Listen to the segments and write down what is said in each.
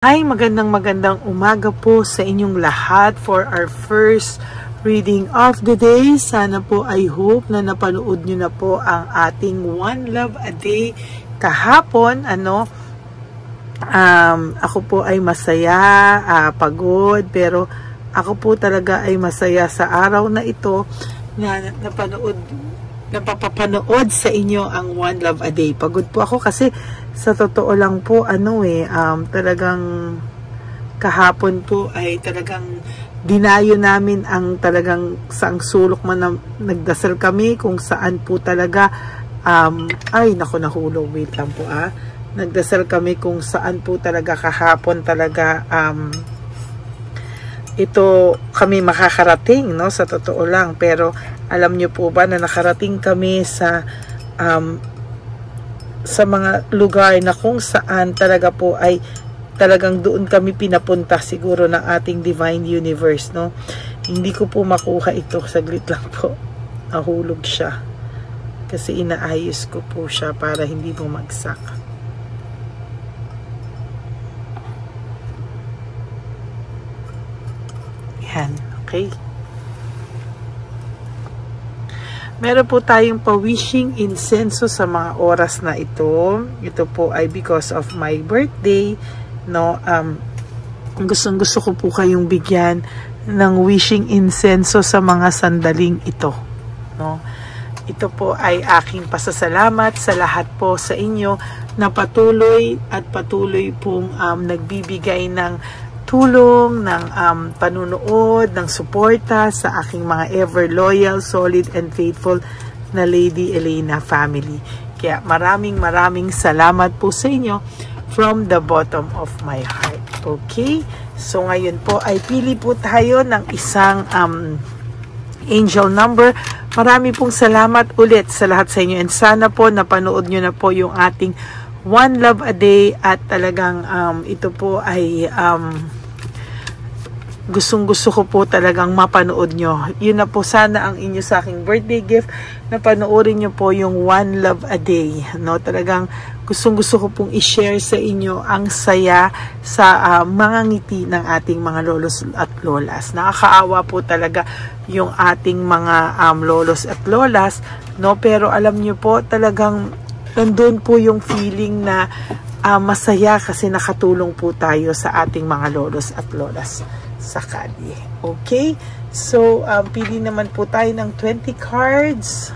Ay, magandang umaga po sa inyong lahat for our first reading of the day. Sana po I hope na napanood nyo na po ang ating One Love a Day kahapon. Ako po ay masaya, pagod, pero ako po talaga ay masaya sa araw na ito na napapanood sa inyo ang One Love a Day. Pagod po ako kasi sa totoo lang po, talagang kahapon po ay talagang dinayo namin ang talagang saang sulok man na nagdasal kami kung saan po talaga, ay naku nahulog, wait lang po nagdasal kami kung saan po talaga kahapon talaga, ito kami makakarating, no, sa totoo lang. Pero alam nyo po ba na nakarating kami sa mga lugar na kung saan talaga po ay talagang doon kami pinapunta siguro ng ating divine universe, no? Hindi ko po makuha ito, saglit lang po, nahulog siya kasi inaayos ko po siya para hindi bumagsak. Yan, okay. Meron po tayong pa-wishing incenso sa mga oras na ito. Ito po ay because of my birthday, no? Gusto ko po kayong bigyan ng wishing incenso sa mga sandaling ito, no? Ito po ay aking pasasalamat sa lahat po sa inyo na patuloy pong nagbibigay ng tulong, ng panunood, ng suporta sa aking mga ever loyal, solid, and faithful na Lady Elena family. Kaya maraming salamat po sa inyo from the bottom of my heart. Okay? So ngayon po ay pili po tayo ng isang angel number. Marami pong salamat ulit sa lahat sa inyo, and sana po napanood nyo na po yung ating One Love a Day, at talagang ito po ay gustong-gusto ko po talagang mapanood nyo. Yun na po sana ang inyo sa aking birthday gift, na panoorin nyo po yung One Love a Day, no? Talagang gustong-gusto ko pong i-share sa inyo ang saya sa mga ngiti ng ating mga lolos at lolas. Nakakaawa po talaga yung ating mga lolos at lolas, no? Pero alam nyo po, talagang nandun po yung feeling na masaya kasi nakatulong po tayo sa ating mga lolos at lolas sa kalye. Okay? So, pili naman po tayo ng 20 cards.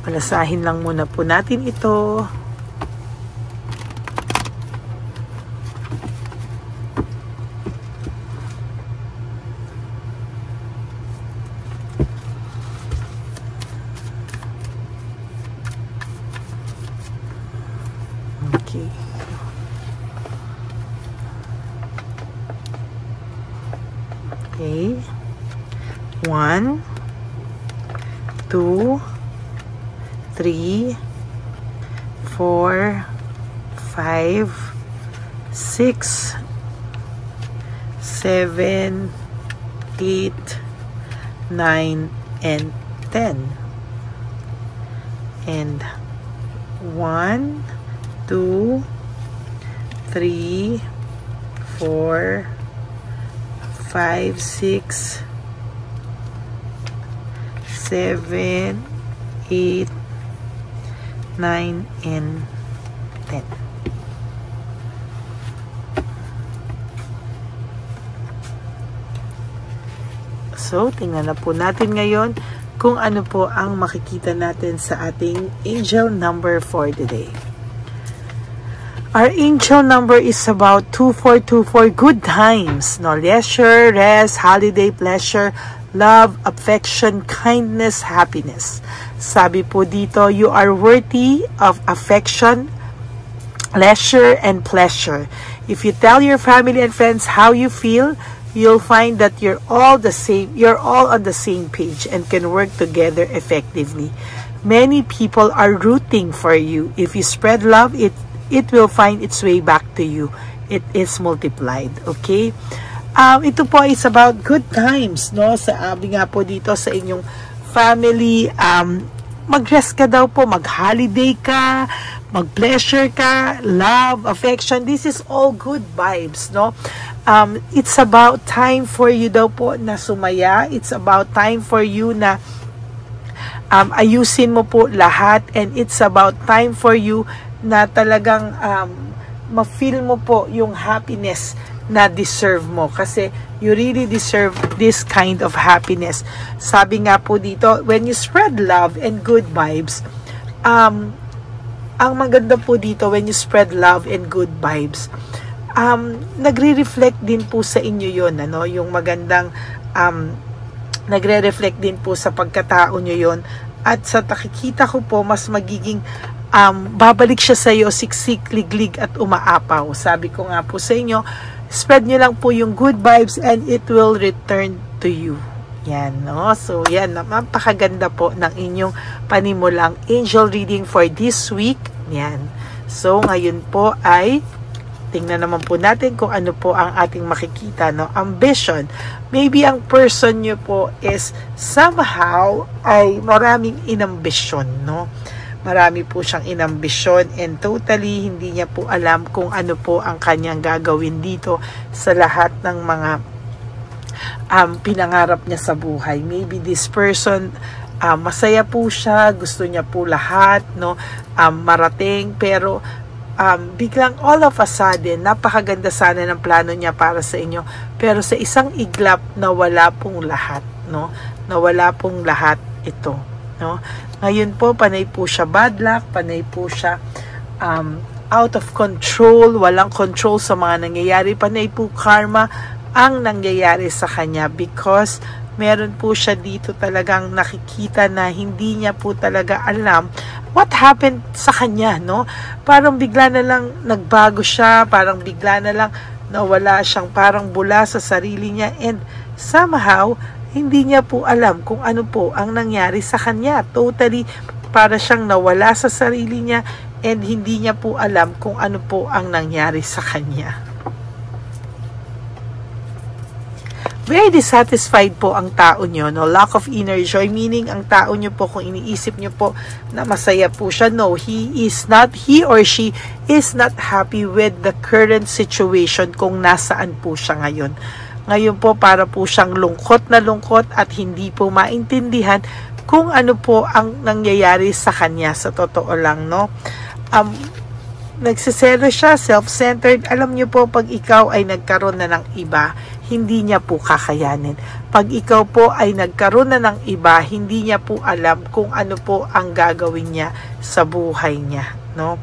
Palasahin lang muna po natin ito. Okay. 1, 2, 3, 4, 5, 6, 7, 8, 9, and 10. And 1, 2, 3, 4, 5, 6, 7, 8, 9, and 10. So, tingnan na po natin ngayon kung ano po ang makikita natin sa ating angel number for the day. Our angel number is about 2424, good times, no? Leisure, rest, holiday, pleasure, love, affection, kindness, happiness. Sabi po dito, you are worthy of affection, leisure, and pleasure. If you tell your family and friends how you feel, you'll find that you're all on the same page and can work together effectively. Many people are rooting for you. If you spread love, it will find its way back to you. It is multiplied. Okay? Ito po is about good times, no? Sabi nga po dito sa inyong family, mag-rest ka daw po, mag-holiday ka, mag-pleasure ka, love, affection. This is all good vibes, no? It's about time for you daw po na sumaya. It's about time for you na ayusin mo po lahat, and it's about time for you na talagang ma-feel mo po yung happiness na deserve mo, kasi you really deserve this kind of happiness. Sabi nga po dito, when you spread love and good vibes, ang maganda po dito, when you spread love and good vibes, nagre-reflect din po sa inyo yun, ano, yung magandang nagre-reflect din po sa pagkatao nyo yun, at sa nakikita ko po, mas magiging babalik siya sa iyo, siksik, liglig at umaapaw. Sabi ko nga po sa inyo, spread nyo lang po yung good vibes and it will return to you. Yan, no? So, yan, napakaganda po ng inyong panimulang angel reading for this week. Yan. So, ngayon po ay tingnan naman po natin kung ano po ang ating makikita, no? Ambition. Maybe ang person nyo po is somehow ay maraming inambisyon, no? Marami po siyang inambisyon, and totally hindi niya po alam kung ano po ang kanyang gagawin dito sa lahat ng mga pinangarap niya sa buhay. Maybe this person, masaya po siya, gusto niya po lahat, no, marating, pero biglang all of a sudden, napakaganda sana ng plano niya para sa inyo, pero sa isang iglap, nawala pong lahat, no? Nawala pong lahat ito, no? Ngayon po, panay po siya bad luck, panay po siya out of control, walang control sa mga nangyayari, panay po karma ang nangyayari sa kanya, because meron po siya dito talagang nakikita na hindi niya po talaga alam what happened sa kanya, no? Parang bigla na lang nagbago siya, parang bigla na lang nawala siyang parang bula sa sarili niya, and somehow hindi niya po alam kung ano po ang nangyari sa kanya. Totally, para siyang nawala sa sarili niya, and hindi niya po alam kung ano po ang nangyari sa kanya. Very dissatisfied po ang tao nyo, no? Lack of inner joy, meaning ang tao nyo po, kung iniisip nyo po na masaya po siya, no, he or she is not happy with the current situation kung nasaan po siya ngayon. Ngayon po, para po siyang lungkot na lungkot at hindi po maintindihan kung ano po ang nangyayari sa kanya, sa totoo lang, no? Nagsiselo siya, self-centered. Alam niyo po, pag ikaw ay nagkaroon na ng iba, hindi niya po kakayanin. Pag ikaw po ay nagkaroon na ng iba, hindi niya po alam kung ano po ang gagawin niya sa buhay niya, no?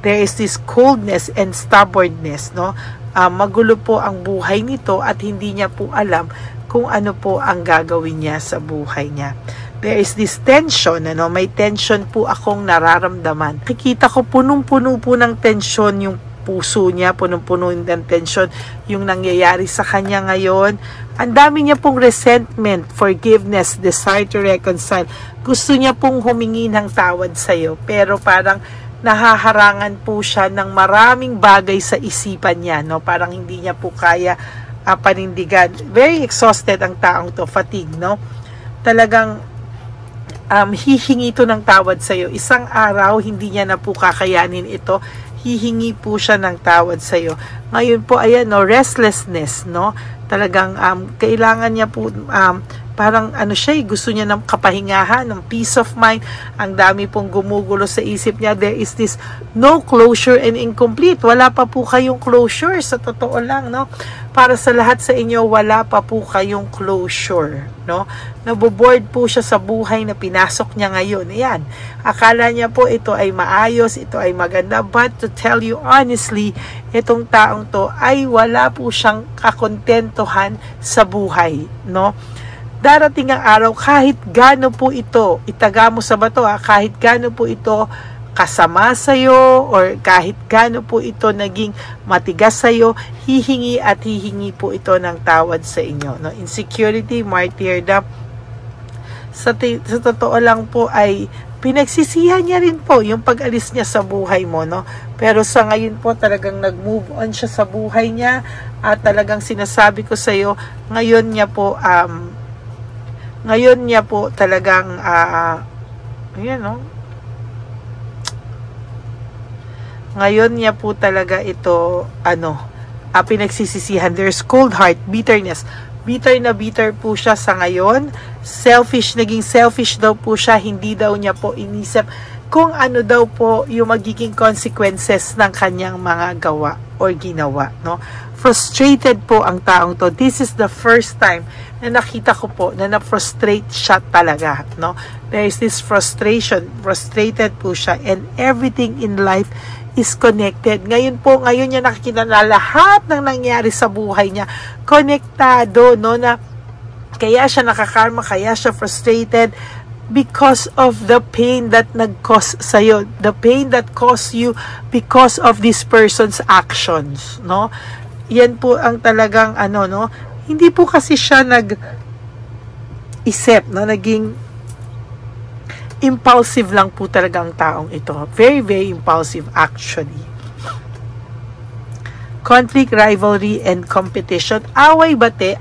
There is this coldness and stubbornness, no? Magulo po ang buhay nito at hindi niya po alam kung ano po ang gagawin niya sa buhay niya. There is this tension, ano? May tension po akong nararamdaman. Nakikita ko punong-puno po ng tension yung puso niya, punong-puno ng tension yung nangyayari sa kanya ngayon. Ang dami niya pong resentment, forgiveness, desire to reconcile. Gusto niya pong humingi ng tawad sa'yo, pero parang nahaharangan po siya ng maraming bagay sa isipan niya, no? Parang hindi niya po kaya panindigan. Very exhausted ang taong to, fatigue, no? Talagang hihingi ito ng tawad sa iyo. Isang araw, hindi niya na po kakayanin ito. Hihingi po siya ng tawad sa iyo. Ngayon po, ayan, no, restlessness, no? Talagang kailangan niya po parang ano siya, gusto niya ng kapahingahan, ng peace of mind. Ang dami pong gumugulo sa isip niya. There is this no closure and incomplete. Wala pa po kayong closure, sa totoo lang, no? Para sa lahat sa inyo, wala pa po kayong closure, no? Naboboard po siya sa buhay na pinasok niya ngayon. Ayan. Akala niya po ito ay maayos, ito ay maganda, but to tell you honestly, itong taong to ay wala po siyang kakontentuhan sa buhay, no? Darating ang araw, kahit gaano po ito, itaga mo sa bato, kahit gaano po ito kasama sa'yo, or kahit gaano po ito naging matigas sa'yo, hihingi at hihingi po ito ng tawad sa inyo, no? Insecurity, martyrdom. Sa totoo lang po ay pinagsisihan niya rin po yung pag-alis niya sa buhay mo, no? Pero sa ngayon po, talagang nag-move on siya sa buhay niya, at talagang sinasabi ko sa'yo, ngayon niya po, Ngayon niya po talagang, ayan, no? Ngayon niya po talaga ito, pinagsisisihan. There's cold heart, bitterness. Bitter na bitter po siya sa ngayon. Selfish, naging selfish daw po siya. Hindi daw niya po inisip kung ano daw po yung magiging consequences ng kanyang mga gawa or ginawa, no? Frustrated po ang taong to. This is the first time na nakita ko po na na-frustrate siya talaga, no? There is this frustration, frustrated po siya, and everything in life is connected. Ngayon niya nakikita na lahat ng nangyari sa buhay niya konektado, no, na kaya siya nakakarma, kaya siya frustrated because of the pain that nag-cause sa'yo, the pain that caused you because of this person's actions, no? Yan po ang talagang no? Hindi po kasi siya nag-isip, no? Naging impulsive lang po talagang taong ito. Very, very impulsive actually. Conflict, rivalry, and competition. Away-bate.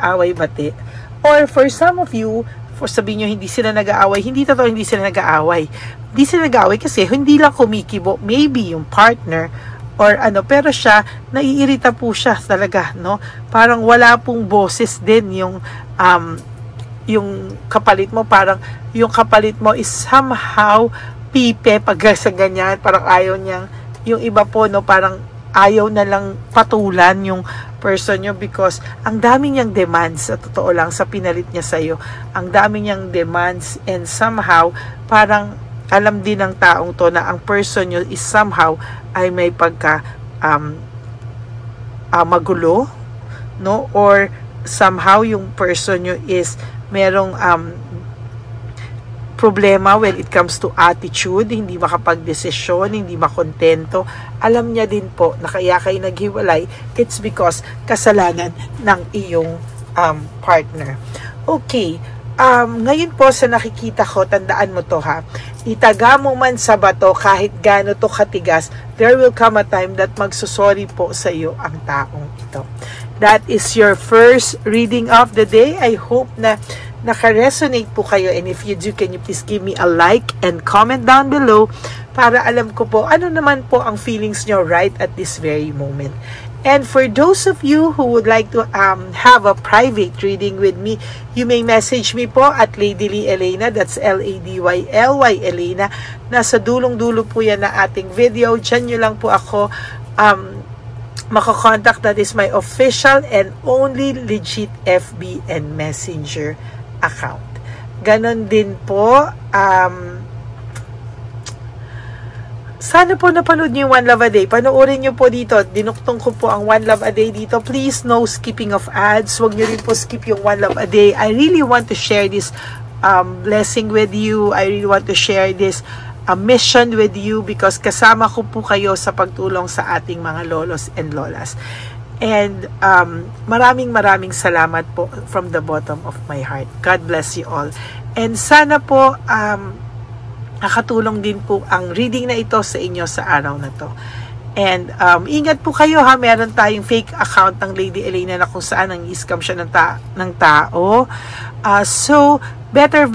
Or for some of you, sabihin nyo, hindi sila nag-aaway. Hindi totoo, hindi sila nag-aaway. Hindi sila nag-aaway kasi hindi lang kumikibo. Maybe yung partner or pero siya, naiirita po siya talaga, no? Parang wala pong boses din yung kapalit mo. Parang yung kapalit mo is somehow pipe pag sa ganyan. Parang ayaw niyang, yung iba po, no? Parang ayaw na lang patulan yung person nyo because ang dami niyang demands, sa totoo lang, sa pinalit niya sa'yo. Ang dami niyang demands and somehow, parang alam din ng taong to na ang person nyo is somehow ay may pagka magulo, no? Or somehow yung person nyo is merong problema when it comes to attitude, hindi makapag-desisyon, hindi makontento. Alam niya din po na kaya kayo naghiwalay, it's because kasalanan ng iyong partner. Okay, ngayon po sa nakikita ko, tandaan mo to ha, itaga mo man sa bato kahit gaano to katigas, there will come a time that magsusorry po sa iyo ang taong ito. That is your first reading of the day. I hope na naka-resonate po kayo, and if you do, can you please give me a like and comment down below para alam ko po ano naman po ang feelings nyo right at this very moment. And for those of you who would like to have a private reading with me, you may message me po at Lady Lee Elena, that's Ladyly Elena. Nasa dulong-dulo po yan na ating video. Diyan nyo lang po ako makakontakt. That is my official and only legit FB and Messenger account. Ganon din po, sana po napanood niyo yung One Love a Day. Panoorin niyo po dito. Dinuktong ko po ang One Love a Day dito. Please, no skipping of ads. Huwag niyo rin po skip yung One Love a Day. I really want to share this blessing with you. I really want to share this mission with you because kasama ko po kayo sa pagtulong sa ating mga lolos and lolas. And maraming salamat po from the bottom of my heart. God bless you all. And sana po nakatulong din po ang reading na ito sa inyo sa araw na to. And ingat po kayo ha, meron tayong fake account ng Lady Elena na kung saan ang i-scam siya ng tao. So better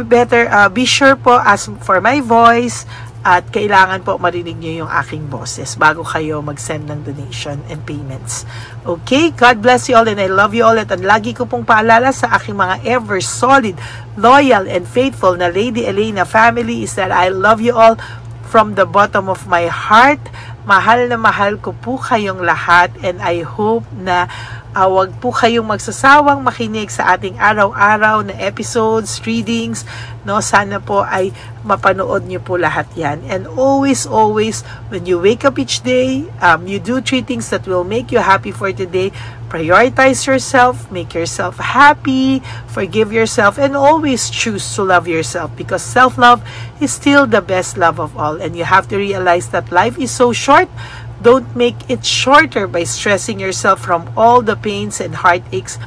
be sure po as for my voice, at kailangan po marinig niyo yung aking boses bago kayo mag-send ng donation and payments. Okay? God bless you all and I love you all. At ang lagi ko pong paalala sa aking mga ever solid, loyal, and faithful na Lady Elena family is that I love you all from the bottom of my heart. Mahal na mahal ko po kayong lahat and I hope na wag po kayong magsasawang makinig sa ating araw-araw na episodes, readings, no? Sana po ay mapanood niyo po lahat yan. And always, when you wake up each day, you do 3 things that will make you happy for today. Prioritize yourself, make yourself happy, forgive yourself, and always choose to love yourself because self-love is still the best love of all. And you have to realize that life is so short. Don't make it shorter by stressing yourself from all the pains and heartaches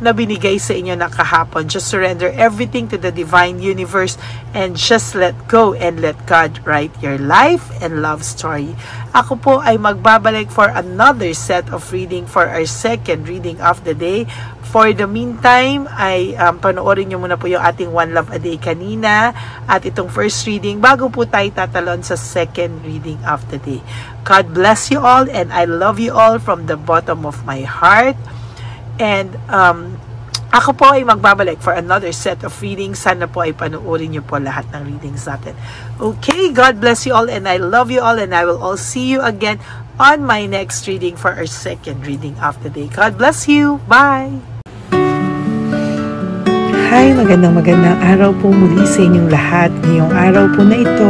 na binigay sa inyo na kahapon. Just surrender everything to the divine universe and just let go and let God write your life and love story. Ako po ay magbabalik for another set of reading for our second reading of the day. For the meantime, ay panoorin nyo muna po yung ating One Love a Day kanina at itong first reading bago po tayo tatalon sa second reading of the day. God bless you all and I love you all from the bottom of my heart. And ako po ay magbabalik for another set of readings. Sana po ay panoorin nyo po lahat ng readings natin. Okay, God bless you all and I love you all and I will all see you again on my next reading for our second reading of the day. God bless you. Bye! Hi, magandang araw po muli sa inyong lahat. Ngayong araw po na ito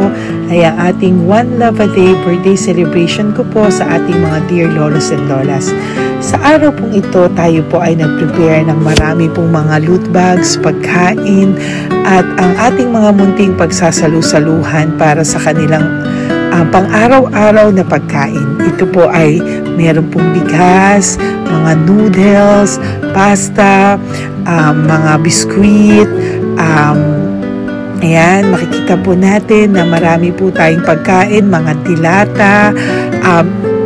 ay ang ating One Love a Day birthday celebration ko po sa ating mga dear lolos and lolas. Sa araw pong ito, tayo po ay nag-prepare ng marami pong mga loot bags, pagkain, at ang ating mga munting pagsasalu-saluhan para sa kanilang pang-araw-araw na pagkain. Ito po ay meron pong bigas, mga noodles, pasta, mga biskuit, ayan, makikita po natin na marami po tayong pagkain, mga dilata,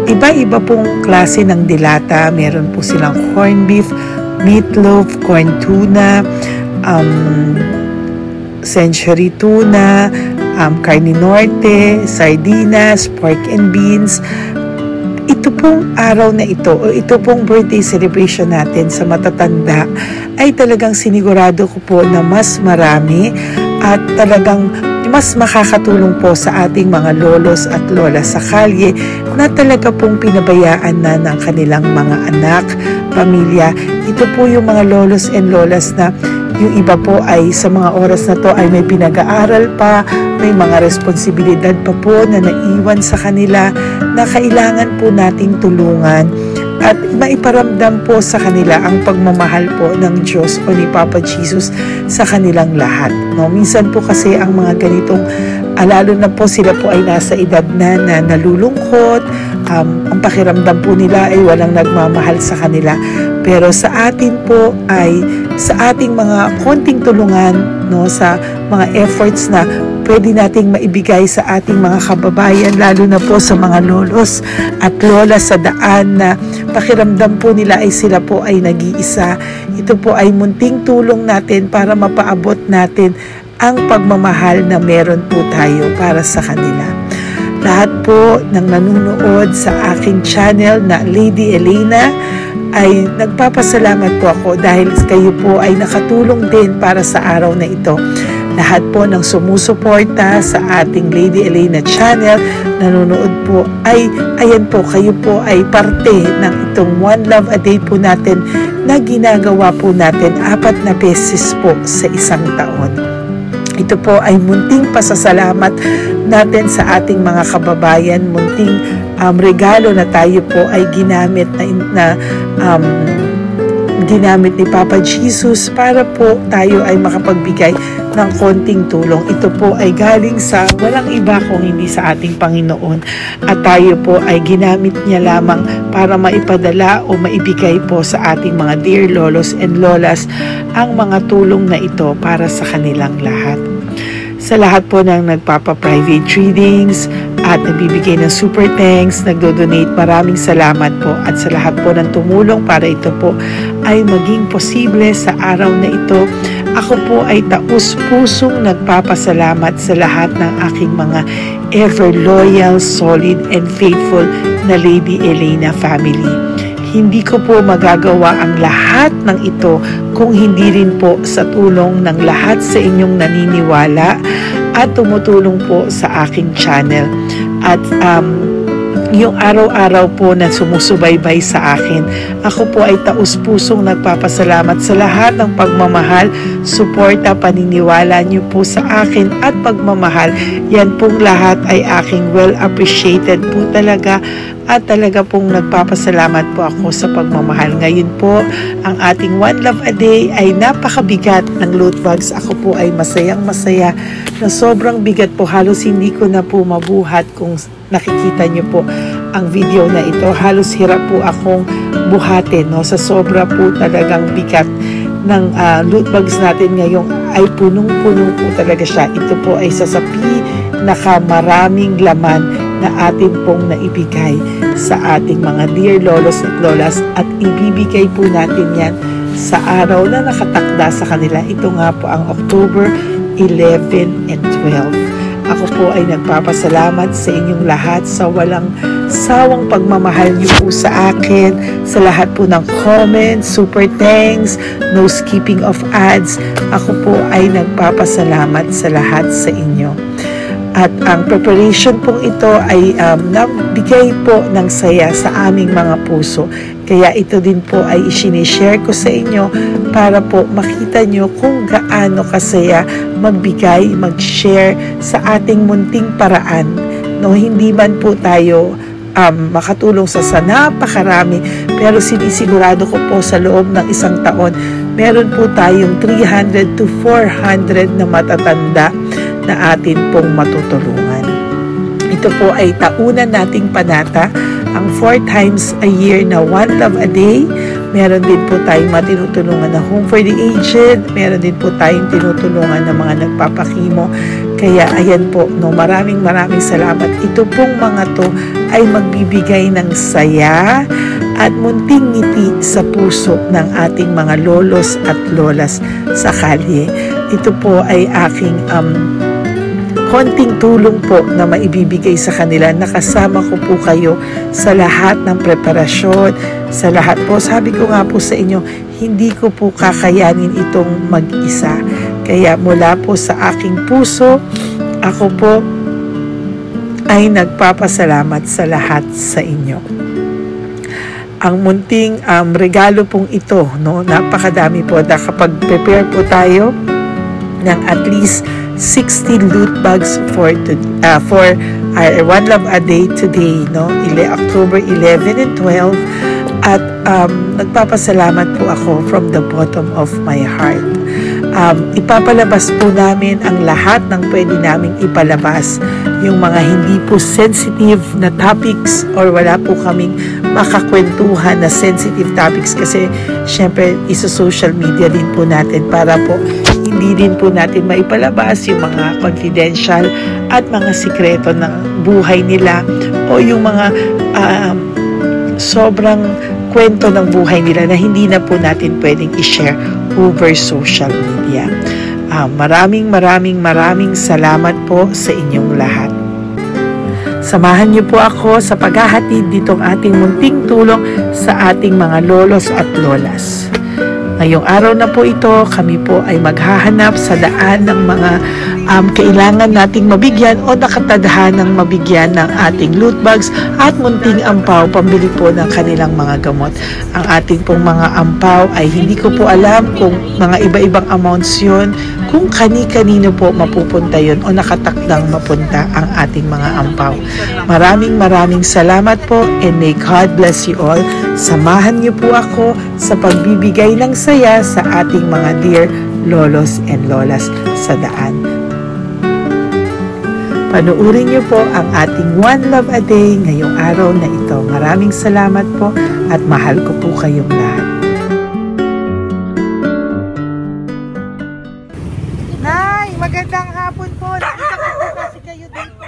iba-iba pong klase ng dilata. Meron po silang corned beef, meatloaf, corn tuna, century tuna, carne norte, sardinas, pork and beans. Ito pong araw na ito o ito pong birthday celebration natin sa matatanda ay talagang sinigurado ko po na mas marami at talagang mas makakatulong po sa ating mga lolos at lola sa kalye na talaga pong pinabayaan na ng kanilang mga anak, pamilya. Ito po yung mga lolos and lolas na yung iba po ay sa mga oras na to ay may pinag-aaral pa, may mga responsibilidad pa po na naiwan sa kanila na kailangan po nating tulungan at maiparamdam po sa kanila ang pagmamahal po ng Diyos o ni Papa Jesus sa kanilang lahat. No? Minsan po kasi ang mga ganitong, lalo na po sila po ay nasa edad na nalulungkot, ang pakiramdam po nila ay walang nagmamahal sa kanila. Pero sa atin po ay sa ating mga konting tulungan, no, sa mga efforts na pwede nating maibigay sa ating mga kababayan, lalo na po sa mga lolos at lola sa daan na pakiramdam po nila ay sila po ay nag-iisa. Ito po ay munting tulong natin para mapaabot natin ang pagmamahal na meron po tayo para sa kanila. Lahat po ng nanonood sa aking channel na Lady Elena ay nagpapasalamat po ako dahil kayo po ay nakatulong din para sa araw na ito. Lahat po ng sumusuporta sa ating Lady Elena channel, nanonood po ay, ayan po, kayo po ay parte ng itong One Love a Day po natin na ginagawa po natin 4 na beses po sa isang taon. Ito po ay munting pasasalamat natin sa ating mga kababayan, munting regalo na tayo po ay ginamit ginamit ni Papa Jesus para po tayo ay makapagbigay ng konting tulong. Ito po ay galing sa walang iba kung hindi sa ating Panginoon at tayo po ay ginamit niya lamang para maipadala o maibigay po sa ating mga dear lolos and lolas ang mga tulong na ito para sa kanilang lahat. Sa lahat po ng nagpapa-private readings at nagbibigay ng super thanks, nagdo-donate, maraming salamat po. At sa lahat po ng tumulong para ito po ay maging posible sa araw na ito, ako po ay taus-pusong nagpapasalamat sa lahat ng aking mga ever loyal, solid, and faithful na Lady Elena family. Hindi ko po magagawa ang lahat ng ito kung hindi rin po sa tulong ng lahat sa inyong naniniwala at tumutulong po sa aking channel. At yung araw-araw po na sumusubaybay sa akin, ako po ay taus-pusong nagpapasalamat sa lahat ng pagmamahal, suporta, paniniwala niyo po sa akin at pagmamahal. Yan pong lahat ay aking well appreciated po talaga at talaga pong nagpapasalamat po ako sa pagmamahal. Ngayon po, ang ating One Love a Day ay napakabigat ng loot bags. Ako po ay masayang-masaya na sobrang bigat po. Halos hindi ko na po mabuhat kung nakikita niyo po ang video na ito. Halos hirap po akong buhatin, no? Sa sobra po talagang bigat ng loot bags natin ngayon ay punong-puno po talaga siya. Ito po ay sasapi nakamaraming laman na atin pong naibigay sa ating mga dear lolos at lolas, at ibibigay po natin yan sa araw na nakatakda sa kanila. Ito nga po ang October 11 and 12. Ako po ay nagpapasalamat sa inyong lahat sa walang sawang pagmamahal niyo po sa akin, sa lahat po ng comments, super thanks, no skipping of ads. Ako po ay nagpapasalamat sa lahat sa inyo. At ang preparation pong ito ay nabigay po ng saya sa aming mga puso. Kaya ito din po ay isinishare ko sa inyo para po makita nyo kung gaano kasaya magbigay, mag-share sa ating munting paraan. No, hindi man po tayo makatulong sa napakarami, pero sinisigurado ko po sa loob ng isang taon, meron po tayong 300 to 400 na matatanda na atin pong matutulungan. Ito po ay taunan nating panata, ang 4 times a year na One Love a Day. Meron din po tayong matinutulungan na Home for the Aged. Meron din po tayong tinutulungan ng mga nagpapakimo. Kaya ayan po, no, maraming salamat. Ito pong mga to ay magbibigay ng saya at munting ngiti sa puso ng ating mga lolos at lolas sa kalye. Ito po ay aking konting tulong po na maibibigay sa kanila. Nakasama ko po kayo sa lahat ng preparasyon, sa lahat po. Sabi ko nga po sa inyo, hindi ko po kakayanin itong mag-isa. Kaya mula po sa aking puso, ako po ay nagpapasalamat sa lahat sa inyo. Ang munting regalo pong ito, no, napakadami po na kapag prepare po tayo ng at least 60 loot bags for our One Love a Day today, no? October 11 and 12. At nagpapasalamat po ako from the bottom of my heart. Ipapalabas po namin ang lahat ng pwede naming ipalabas. Yung mga hindi po sensitive na topics or wala po kaming makakwentuhan na sensitive topics, kasi syempre isa-social media din po natin para po hindi din po natin maipalabas yung mga confidential at mga sikreto ng buhay nila o yung mga sobrang kwento ng buhay nila na hindi na po natin pwedeng i-share over social media. Maraming salamat po sa inyong lahat. Samahan niyo po ako sa paghahatid ditong ating munting tulong sa ating mga lolos at lolas. Ngayong araw na po ito, kami po ay maghahanap sa daan ng mga kailangan nating mabigyan o nakatadhanang mabigyan ng ating loot bags at munting ampaw pambili po ng kanilang mga gamot. Ang ating pong mga ampaw ay hindi ko po alam kung mga iba-ibang amounts yun, kung kani-kanino po mapupunta yun o nakatakdang mapunta ang ating mga ampaw. Maraming salamat po, and may God bless you all. Samahan niyo po ako sa pagbibigay ng saya sa ating mga dear lolos and lolas sa daan. Panuurin niyo po ang ating One Love a Day ngayong araw na ito. Maraming salamat po at mahal ko po kayong lahat. Nay, magandang hapon po. Nakita ko po kasi kayo dito.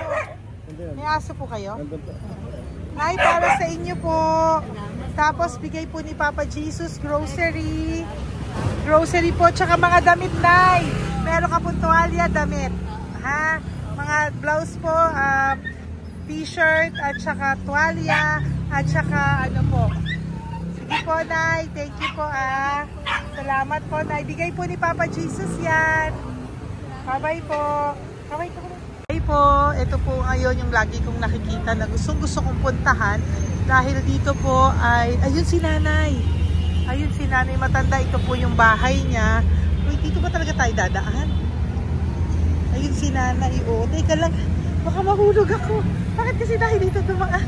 May aso po kayo? Nay, para sa inyo po. Tapos bigay po ni Papa Jesus grocery. Grocery po, tsaka mga damit, Nay. Meron ka po tuwalya, damit. Ha? Mga blouse po, t-shirt, at saka tuwalya, at saka ano po. Sige po, Nay. Thank you po, Salamat po, Nay. Bigay po ni Papa Jesus yan. Bye-bye po. Bye-bye po. Bye po. Ito po ngayon yung lagi kong nakikita na gusto kong puntahan. Dahil dito po ay, ayun si Nanay. Ayun si Nanay matanda. Ito po yung bahay niya. Uy, dito ba talaga tayo dadaan? Ayun si Nanay. O, teka lang. Baka mahulog ako. Bakit kasi dahil dito dumaan?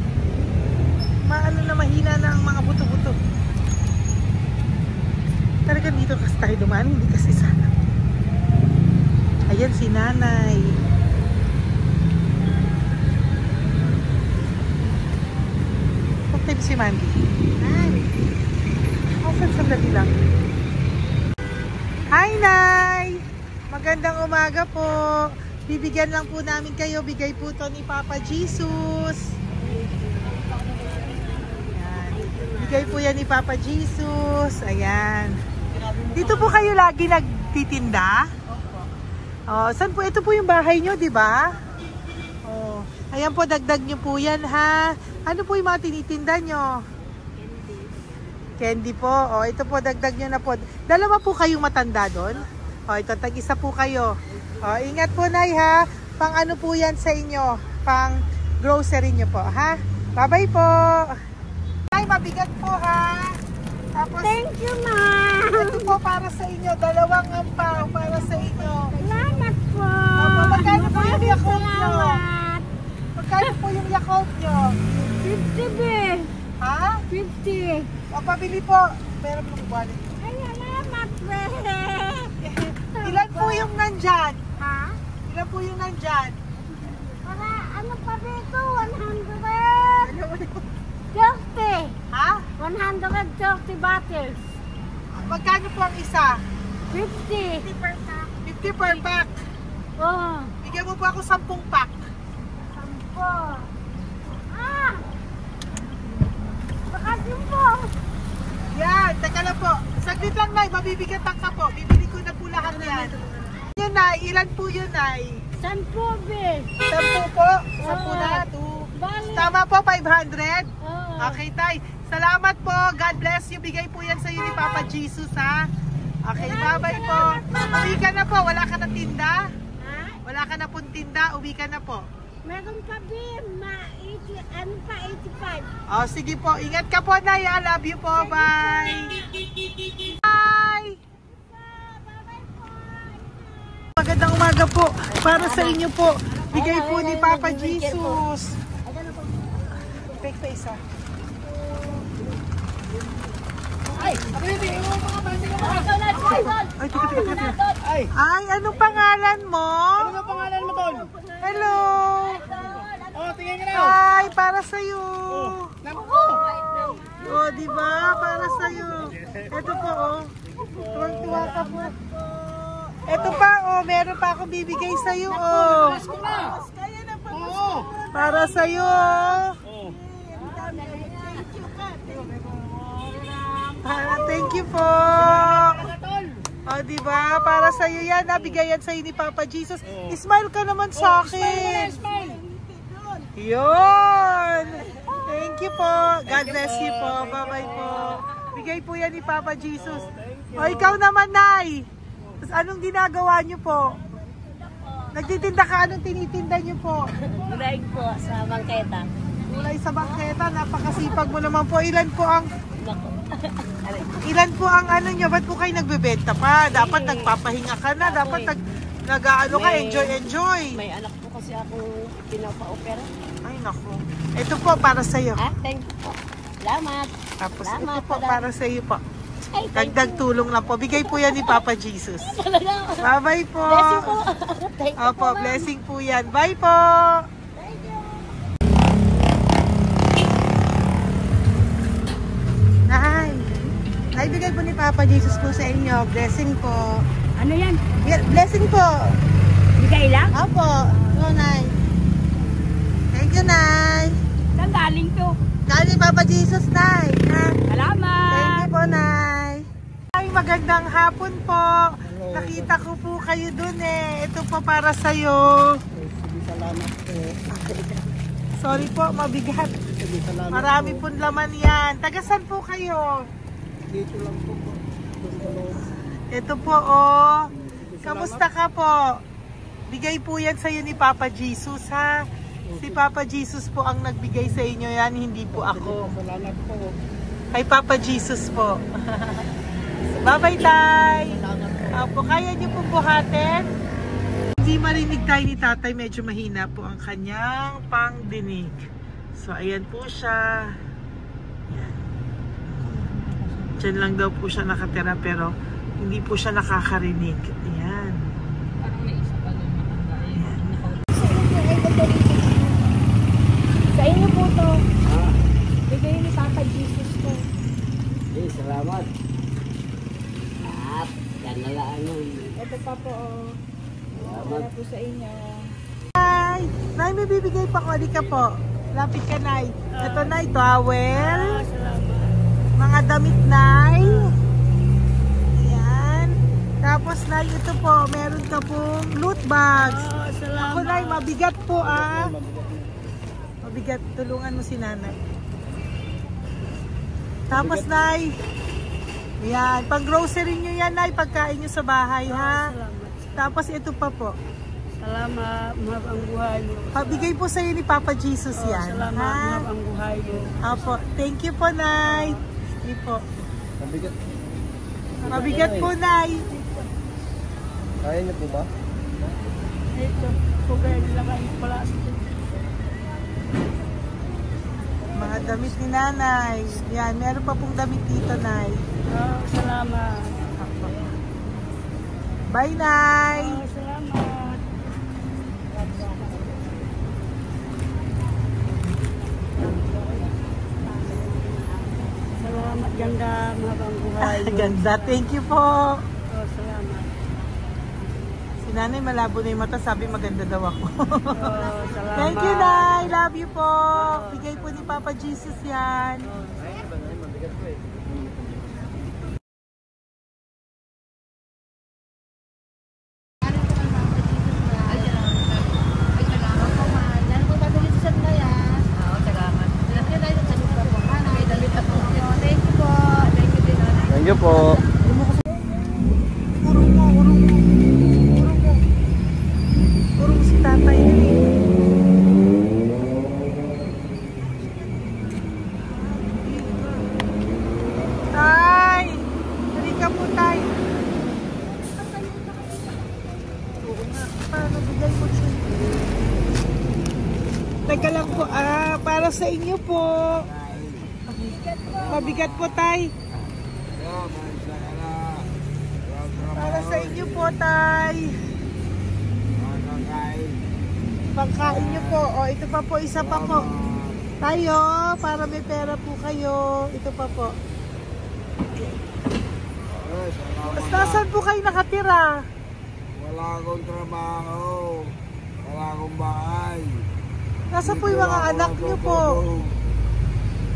Maano na, mahina na ang mga buto-buto. Talaga dito kasi tayo dumaan. Hindi kasi sana. Ayan si Nanay. si Mandy. Sandali lang. Hi, Nay! Magandang umaga po. Bibigyan lang po namin kayo. Bigay po to ni Papa Jesus. Ayan. Bigay po yan ni Papa Jesus. Ayan. Dito po kayo lagi nagtitinda? Oh, saan po? Ito po yung bahay nyo, di ba? Oh. Ayan po, dagdag nyo po yan, ha? Ano po yung mga tinitinda nyo? Candy po. O, ito po, dagdag nyo na po. Dalawa po kayong matanda doon. O, ito, tag-isa po kayo. O, ingat po, Nay, ha? Pang ano po yan sa inyo? Pang grocery nyo po, ha? Bye-bye po. Nay, mabigat po, ha? Tapos, Thank you, Ma. ito po para sa inyo. Dalawang ampaw para sa inyo. Salamat po. Opo, magkano po yung Yakult nyo? Salamat. Magkano po yung Yakult nyo? 50, be. Ha? 50. O, pabili po. Meron pong wallet. Ay, salamat, be. Ilan po yung nandyan? Ha? Ilan po yung nandyan? Para, ano pa dito? 130. Ha? 130 bottles. Magkano po ang isa? 50. 50 per pack. Oh. Bigyan mo po ako 10 pack. 10. Ah! Bakit po? Yan, teka lang po. Saglit lang, Nay. Mabibigatan ka po. Bibili ko na po lahat yan. Yun, Nay. Ilan po yun, Nay? 10, be. 10 po? 10 na? 2. Bali. Tama po, 500? Oh. Okay, Tay. Salamat po. God bless you. Bigay po yan sa iyo ni Papa Jesus, ha? Okay, bye-bye po. Uwi ka na po. Wala ka na tinda? Ha? Wala ka na pong tinda. Uwi ka na po. Meron ka, be. Ano pa, 85. Oh, sige po. Ingat ka po, Nay. I love you po. Bye. Bye. Magandang umaga po. Para sa inyo po. Bigay po ni Papa Jesus. Take pa isa. Ay, mga bandi ka Ay, tika. Ay, anong pangalan mo? Ano ang pangalan mo, Tol? Hello. Oh, tingin ka na. Ay, para sa'yo. Naku! Oh, di ba? Para sa'yo. Ito po, oh. Tuwang-tuwa ka po. Ito pa, oh. Meron pa akong bibigay sa'yo, oh. Pasko na! Oo! Para sa'yo, oh. Oh. Thank you po. Tol! Oh, di ba? Para sa'yo yan. Nabigay yan sa'yo ni Papa Jesus. Smile ka naman sa akin. Smile! Yun! Thank you po. God bless you po. Bye-bye po. Bigay po yan ni Papa Jesus. O, ikaw naman, Nay. Tapos anong ginagawa niyo po? Nagtitinda ka? Anong tinitinda niyo po? Gulay po sa bangketa. Gulay sa bangketa. Napakasipag mo naman po. Ilan po ang ano niyo? Ba't po kayo nagbebenta pa? Dapat nagpapahinga ka na. Dapat nag-ano ka, enjoy. May anak po kasi akong pinapa-opera. Ay, naku. Ito po para sa'yo. Ah, thank you po. Salamat. Tapos Salamat, ito po madam. para sa iyo po. Ay, thank Dagdag tulong lang po. Bigay po yan ni Papa Jesus. Talaga. Bye-bye po. Bless you po. Thank you Opo, po, ma'am. blessing po yan. Bye po. Thank you. Ay, bigay po ni Papa Jesus po sa inyo. Blessing po. Ano yan? Blessing po. Bigay lang? Opo. No, Nay. Thank you, Nay. Saan galing to? Kali Papa Jesus, Nay. Ha? Salamat. Thank you po, Nay. Ay, magandang hapon po. Nakita ko po kayo dun eh. Ito po para sa'yo. Salamat po. Sorry po, mabigat. Salamat Marami pong laman yan. Tagasan po kayo? Dito lang po po. Ito po, oh. Kamusta ka po? Bigay po yan sa'yo ni Papa Jesus, ha? Si Papa Jesus po ang nagbigay sa inyo yan, hindi po ako. Salamat po. Kay Papa Jesus po. Bye-bye, Tay. Opo, kaya niyo po buhatin? Hindi marinig tayo ni Tatay, medyo mahina po ang kanyang pangdinig. So, ayan po siya. Yan. Diyan lang daw po siya nakatira pero hindi po siya nakakarinig. Ayan. Parang may isa pa doon matanda. Ayan. Sa inyo po to. Bigay ni Papa Ay, salamat. At, yan na lang nun. Ito pa po, oh. Salamat. Para po sa inyo. Nay! Nay, may bibigay pa ko. Di ka po. Lapit ka, Nay. Ito, Nay, towel. Mga damit, Nay. Ayan. Tapos, Nay, ito po. Meron ka pong loot bags. Ako, Nay, mabigat po, ah. Mabigat. Tulungan mo si Nanay. Tapos, Nay. Ayan. Pag grocery nyo yan, Nay. Pagkain nyo sa bahay, ha? Tapos, ito pa po. Salamat, mahal ang buhay mo. Pabigay po sa'yo ni Papa Jesus yan. Salamat, mahal ang buhay mo. Apo. Thank you po, Nay. Hindi po. Mabigat. Mabigat po, Nay. Kaya niyo po ba? Ito, kugay nilagay pala sa Mga damit ni Nanay. Yan, meron pa pong damit dito, Nay. salamat. Apo. Bye, Nay. Salamat. Salamat, ganda, mahal ang buhay mo. Ganda. Thank you po. Salamat. Si Nanay malabo na yung mata. Sabi maganda daw ako. Salamat. Thank you, Nay. Love you po. Bigay po ni Papa Jesus yan. Mabigat po eh. Thank you po. Urong mo, urong mo. Urong mo. Urong si tatay. Tay! Halika po, Tay. Oo nga. Paano bigay mo siya? Teka lang po. Para sa inyo po. Mabigat po, Tay. Para sa inyo po, Tay. Pagkain nyo po. O, ito pa po, isa pa po. Tayo, para may pera po kayo. Ito pa po. Nasaan po kayo nakatira? Wala akong trabaho. Wala akong bahay. Nasaan po yung mga anak nyo po?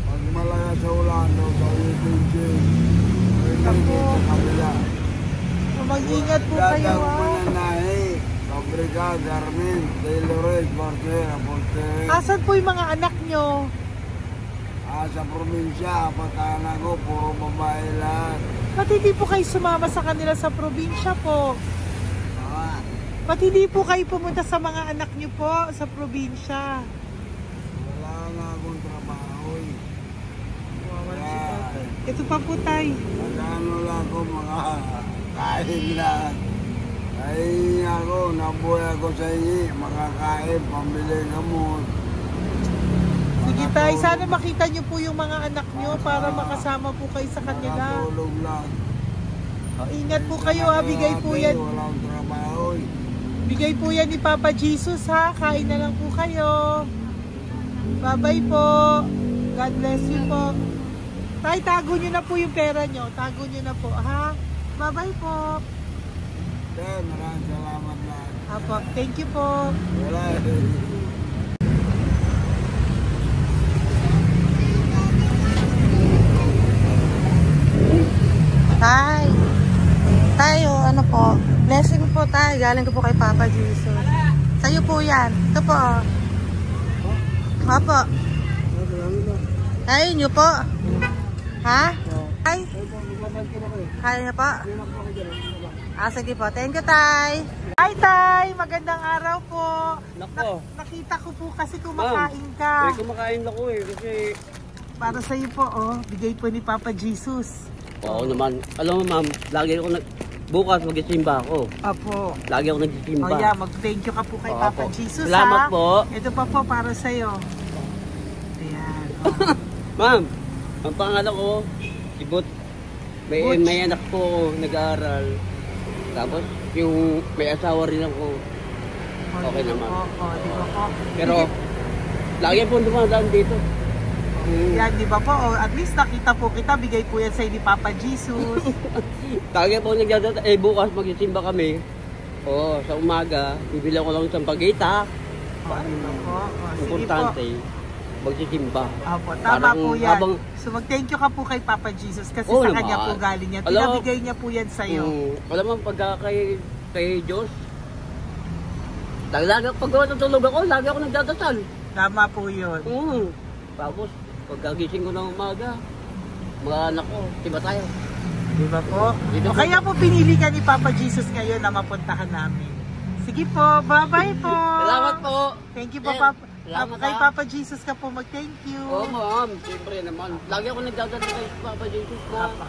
Pag malaya sa ulan, sa UPG. Ako. Sa kabila. Mag-ingat po kayo, Dadang ha? mananahi. Fabrika, Garmin, Taylorette, Portera, Portera. Asan po yung mga anak nyo? Sa probinsya, pagkaanak ko, puro babae lahat. Ba't hindi po kayo sumama sa kanila sa probinsya po? Ah, Ba't hindi po kayo pumunta sa mga anak nyo po sa probinsya? wala nga akong trabaho eh. Ito pa po, Tay. Nagano lang ako mga kain lang. Ay ako, nabuhay ako sa inyo, makakain, pambili gamot. Sige, Tay. Sana makita nyo po yung mga anak nyo para makasama po kayo sa kanila. Makatulog lang. O, ingat po kayo, ha. Bigay po yan. Walang trabaho eh. Bigay po yan ni Papa Jesus, ha. Kain na lang po kayo. Bye-bye po. God bless you po. Tay, tago nyo na po yung pera nyo. Tago nyo na po, ha. Bye-bye po. Maraming salamat lahat. Apo, thank you po. Wala eh. Tay. Tayo, ano po? Blessing po tayo. Galing ko po kay Papa Jesus. Sa'yo po yan. Ito po. Apo. Tayo nyo po. Ha? Tay? Kaya niyo po? Sige po. Thank you, Tay. Hi, Tay. Magandang araw po. Nako. Nakita ko po kasi kumakain ka. Kumakain ako eh kasi... Para sa'yo po, oh. Bigay po ni Papa Jesus. Oo naman. Alam mo ma'am, lagi ako bukas mag-isimba ako. Apo. Lagi ako nagsisimba. Oh yeah, mag-thank you ka po kay Papa Opo. Jesus, Salamat ha? po. Ito pa po para sa'yo. Ayan. Oh. Ma'am, ang pangalan ko, si Butch. Butch. May anak ko nag-aaral. Tapos yung may asawa rin ako. Okay naman. Oo, di ba po? Pero lagi po dumadaan dito. Yan, di ba po? O, at least nakita po kita, bigay po yan sa ni Papa Jesus. Tagay po nagdadata. Bukas magsisimba kami. Oo, sa umaga. Bibilang ko lang isang pagita. Ano po? Sige Importante. po. Magsisimba. Opo, tama po yan. Habang, So mag-thank you ka po kay Papa Jesus kasi Oo sa naman. kanya po galing yan. Alam mo- Pinabigay niya po yan sa'yo. alam mo, pagka kay Diyos, lagi pag natulog ako, lagi ako nagdadasal. Tama po yun. Tapos, pagkagising ko ng umaga, mga anak ko, diba tayo? Di ba po? Dito O po. kaya po pinili ka ni Papa Jesus ngayon na mapuntahan namin. Sige po, bye-bye po. Salamat po. Thank you po, Eh, Papa. salamat, Kay ha. Papa Jesus ka po mag-thank you. Oo, ma'am. Siyempre naman. Lagi ako nagdadasal kay Papa Jesus na. Papa.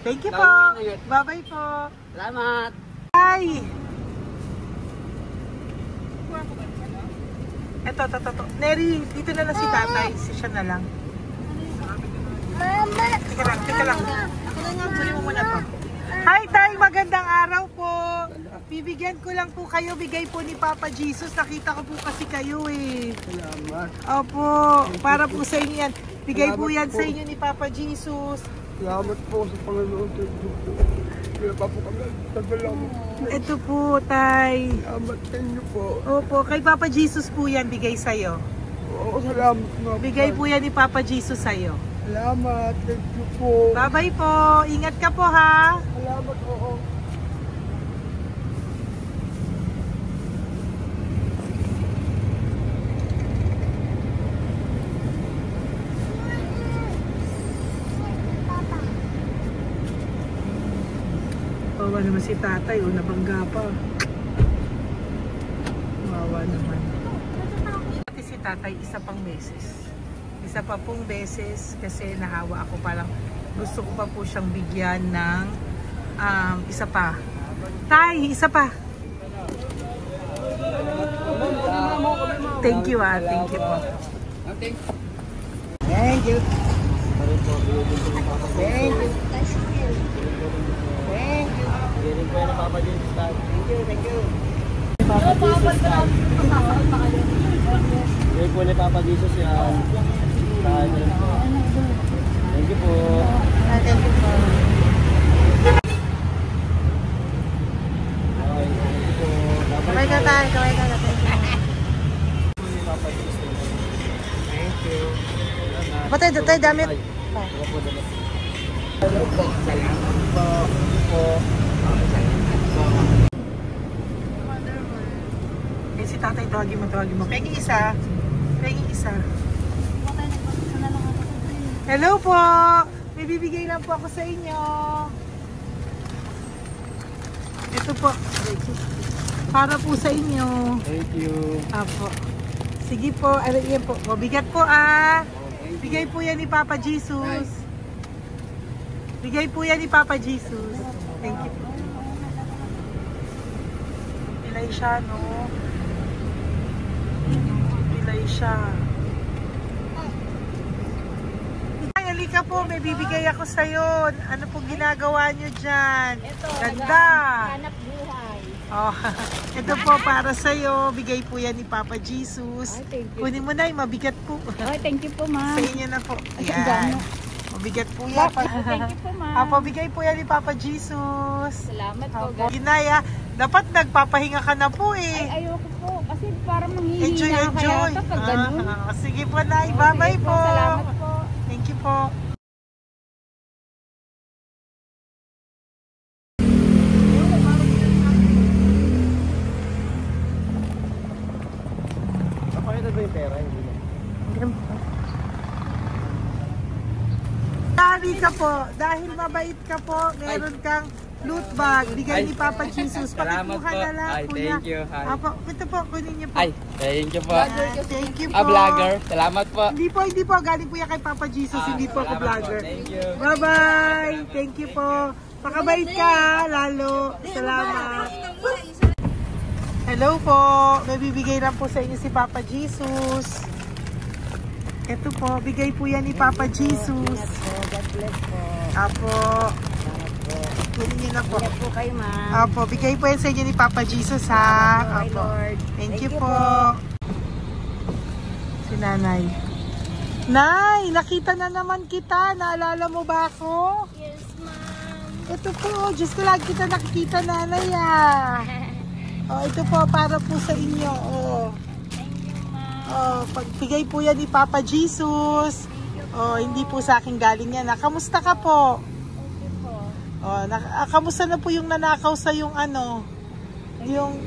Thank you Lagi po. ingat. Bye-bye po. Salamat. Bye. Eto. Neri, dito na lang si tatay. Siya na lang. Mama. Teka lang. Tuloy mo muna to. Hi, tay. Magandang araw po. Bibigyan ko lang po kayo. Bigay po ni Papa Jesus. Nakita ko po kasi kayo eh. Salamat. Opo. Para po sa inyo yan. Bigay po yan sa inyo ni Papa Jesus. Salamat po sa Panginoon. Thank you po. Kaya pa po kami. Tagal ako. Ito po, tay. Salamat sa inyo po. Opo. Kay Papa Jesus po yan. Bigay sa'yo. Oo, salamat mga Bigay po yan ni Papa Jesus sa'yo. Salamat. Thank you po. Bye-bye po. Ingat ka po ha. Salamat po. Wawa naman si tatay. O, nabangga pa. Wawa naman. Pati si tatay, isa pang beses. Isa pa pong beses kasi nahawa ako, parang gusto ko pa po siyang bigyan ng isa pa. Tay, isa pa. Thank you ah, thank you po. Thank you. Thank you. Bigay po ni Papa Jesus yan. Thank you po. Thank you po. Kamay ka tayo, kamay ka na. Thank you. Patay, tayo damit. Eh, si tatay, tawagin mo. Pengi isa. Hello po! May bibigay lang po ako sa inyo. Ito po. Para po sa inyo. Thank you. Apo. Sige po. Yan po. Mabigat po ah. Bigay po yan ni Papa Jesus. Bigay po yan ni Papa Jesus. Thank you. Pilay siya, no? Pilay siya. Halika po, may bibigay ako sa'yo. Ano pong ginagawa nyo dyan? Ito, Ganda. hanap buhay. Oh, ito po para sa'yo. Bigay po yan ni Papa Jesus. Ay, thank you. Kunin mo na, mabigat po. Ay, thank you po, Sa ma'am. inyo na po. Ay, Yan. gano. Mabigat po yan. Thank you po, ma'am. Apo, bigay po yan ni Papa Jesus. Salamat po, Apo, guys. Ginaya, dapat nagpapahinga ka na po eh. Ay, ayoko po. Kasi parang manghihina Enjoy. kaya pag ganun. Sige po, Nay. Oh, Bye-bye sige po. Salamat po. Thank you po. Pakita ba yung pera? Dahil ka po, dahil mabait ka po, meron kang loot bag. Bigay ni Papa Jesus. Salamat Pakikuha po. na lang, Ay, kuya. thank you. Ay. Apo, ito po, kunin niyo po. Ay, thank you po. Thank you po. Vlogger. Salamat po. Hindi po. Galing po yan kay Papa Jesus. Hindi po ako Salamat vlogger. po. Thank you. Bye-bye. Thank you po. Pakabait ka, lalo. Salamat. Hello po. May bibigay lang po sa inyo si Papa Jesus. Ito po, bigay po yan ni Papa Jesus. God bless po. Apo. Kunin niyo na po. Ingat po kayo, ma'am. Apo, bigay po yan sa inyo ni Papa Jesus ha. Salamat po, Apo. Lord. Thank you you po. Si nanay. Nay, nakita na naman kita. Naalala mo ba ako? Yes, ma'am. Ito po, just lang kita nakikita, nanay ah. Oh, ito po, para po sa inyo. Oh. Thank you, ma'am. Oh, pagbigay po yan ni Papa Jesus. Oh, hindi po sa akin galing yan. Kamusta ka po? Okay po. Oh, kamusta na po yung nanakaw sa yung ano? Yung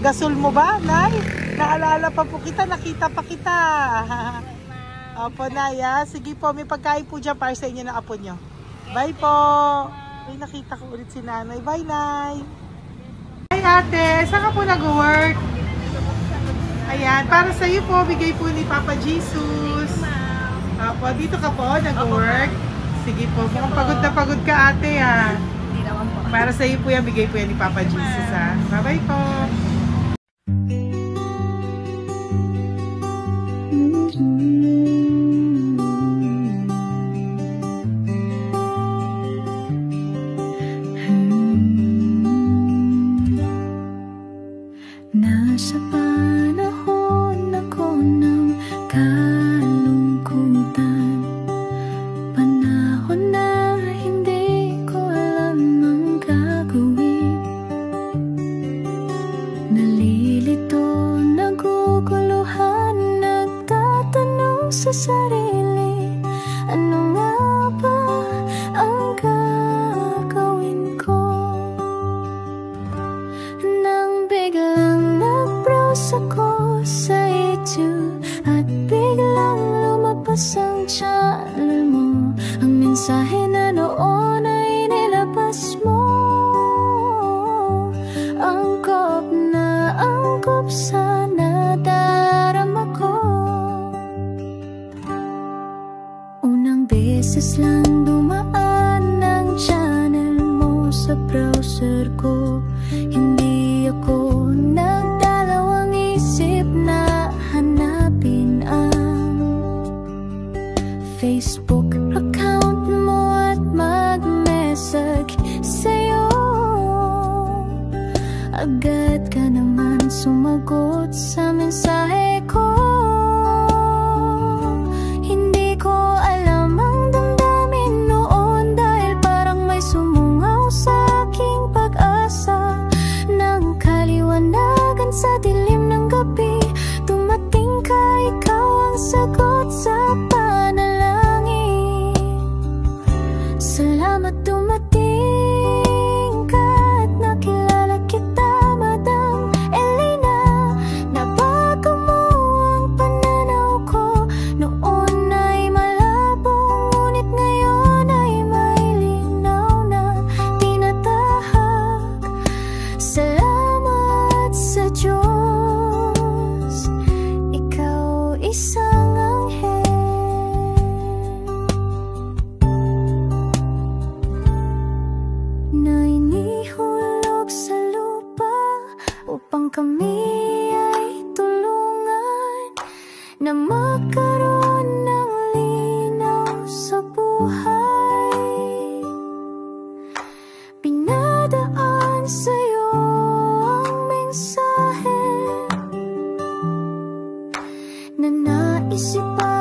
gasol mo ba, Nay? Naalala pa po kita, nakita pa kita. Opo, Nay, ah. Sige po, may pagkain po dyan para sa inyo ng apo nyo. Bye po. Ay, nakita ko ulit si Nanay. Bye, Nay. Hi, ate. Saan ka po nag-work? Ayan, para sa iyo po, bigay po ni Papa Jesus. Opo, dito ka po, nag-work. Sige po, mukhang pagod na pagod ka, ate, ha. Hindi naman po. Para sa iyo po yan, bigay po yan ni Papa Jesus, ha. Bye-bye po. Nasa panahon ako ng kalungkutan, panahon na hindi ko alam ang gagawin. Nalilito, naguguluhan, nagtatanong sa sarili, ano nga ba ang gagawin ko? Nang biglang nag-browse ako sa YouTube at biglang lumabas ang channel mo, ang mensahe na noon ay nilabas mo. Angkop sa nadarama ko. Unang beses lang dumaan ang channel mo sa browser ko. Hindi ako nagdalawang isip na hanapin ang Facebook account mo at mag-message sa'yo. Agad ka naman sumagot sa mensahe ko. Hindi ko alam ang damdamin noon, dahil parang may sumungaw sa aking pag-asa. Nang kaliwanagan sa dilim ng gabi, dumating ka, ikaw ang sagot sa panalangin. Salamat dumating ka at nakilala kita, Madam Elena. Nabago mo ang pananaw ko. Noon ay malabo, ngunit ngayon ay may linaw na tinatahak. Salamat sa Diyos, ikaw isang anghel na inihulog sa lupa upang kami ay tulungan na magkaroon ng linaw sa buhay. Pinadaan sa'yo ang mensahe na naisipan